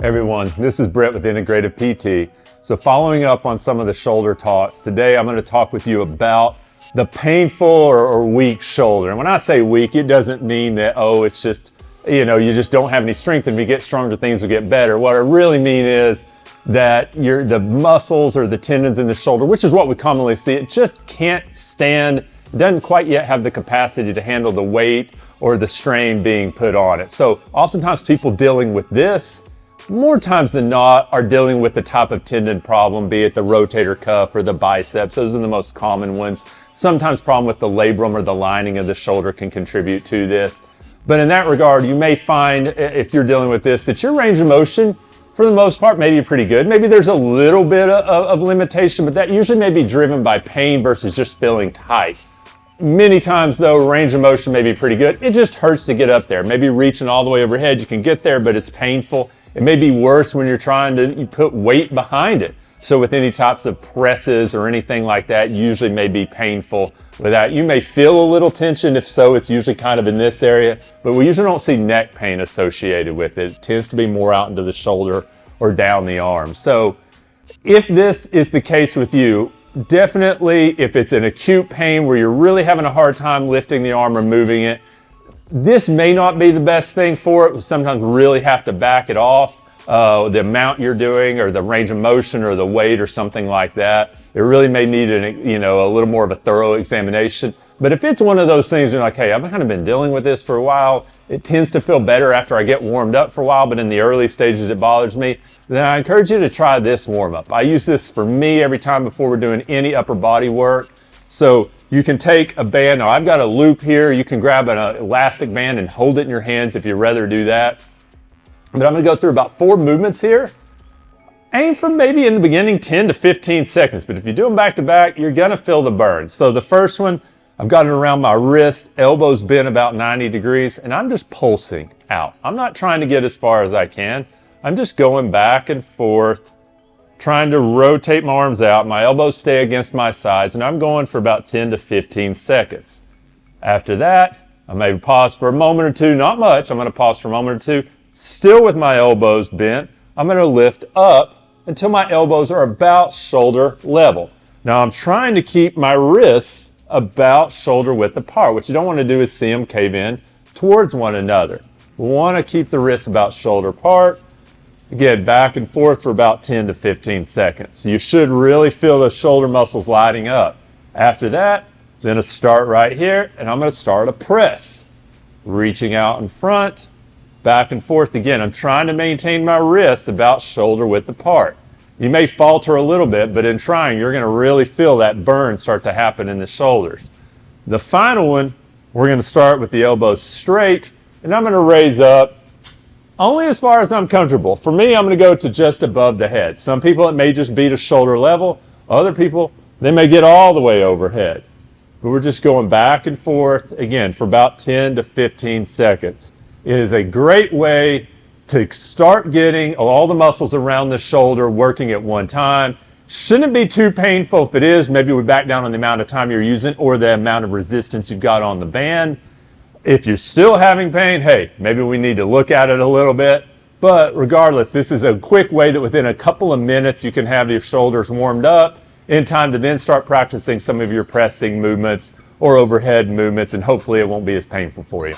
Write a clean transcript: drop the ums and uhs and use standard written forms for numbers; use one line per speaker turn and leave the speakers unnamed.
Everyone, this is Brett with Integrative PT. So following up on some of the shoulder talks, today I'm going to talk with you about the painful or weak shoulder. And when I say weak, it doesn't mean that, oh, it's just, you just don't have any strength, and if you get stronger, things will get better. What I really mean is that the muscles or the tendons in the shoulder, which is what we commonly see, it just can't stand, it doesn't quite yet have the capacity to handle the weight or the strain being put on it. So oftentimes people dealing with this, more times than not, are dealing with the type of tendon problem, be it the rotator cuff or the biceps. Those are the most common ones. Sometimes problem with the labrum or the lining of the shoulder can contribute to this. But in that regard, you may find, if you're dealing with this, that your range of motion, for the most part, may be pretty good. Maybe there's a little bit of limitation, but that usually may be driven by pain versus just feeling tight. Many times though, range of motion may be pretty good. It just hurts to get up there. Maybe reaching all the way overhead, you can get there, but it's painful. It may be worse when you're trying to put weight behind it. So with any types of presses or anything like that, usually may be painful with that. You may feel a little tension. If so, it's usually kind of in this area, but we usually don't see neck pain associated with it. It tends to be more out into the shoulder or down the arm. So if this is the case with you, definitely if it's an acute pain where you're really having a hard time lifting the arm or moving it, this may not be the best thing for it. We sometimes really have to back it off. The amount you're doing or the range of motion or the weight or something like that. It really may need a little more of a thorough examination. But if it's one of those things you're like, hey, I've kind of been dealing with this for a while, it tends to feel better after I get warmed up for a while, but in the early stages it bothers me, then I encourage you to try this warm up. I use this for me every time before we're doing any upper body work. So you can take a band. Now I've got a loop here. You can grab an elastic band and hold it in your hands if you'd rather do that. But I'm going to go through about 4 movements here. Aim for maybe in the beginning 10 to 15 seconds, but if you do them back to back, you're going to feel the burn. So the first one, I've got it around my wrist, elbows bent about 90 degrees, and I'm just pulsing out. I'm not trying to get as far as I can. I'm just going back and forth, trying to rotate my arms out. My elbows stay against my sides, and I'm going for about 10 to 15 seconds. After that, I may pause for a moment or two, not much. I'm going to pause for a moment or two. Still with my elbows bent, I'm going to lift up until my elbows are about shoulder level. Now I'm trying to keep my wrists about shoulder width apart. What you don't want to do is see them cave in towards one another. We want to keep the wrists about shoulder apart. Again, back and forth for about 10 to 15 seconds. You should really feel the shoulder muscles lighting up. After that, I'm going to start right here, and I'm going to start a press. Reaching out in front, back and forth again. I'm trying to maintain my wrists about shoulder width apart. You may falter a little bit, but in trying, you're going to really feel that burn start to happen in the shoulders. The final one, we're going to start with the elbows straight, and I'm going to raise up only as far as I'm comfortable. For me, I'm going to go to just above the head. Some people, it may just be to shoulder level. Other people, they may get all the way overhead. But we're just going back and forth, again, for about 10 to 15 seconds. It is a great way to start getting all the muscles around the shoulder working at one time. Shouldn't be too painful. If it is, maybe we back down on the amount of time you're using or the amount of resistance you've got on the band. If you're still having pain, hey, maybe we need to look at it a little bit. But regardless, this is a quick way that within a couple of minutes you can have your shoulders warmed up in time to then start practicing some of your pressing movements or overhead movements, and hopefully it won't be as painful for you.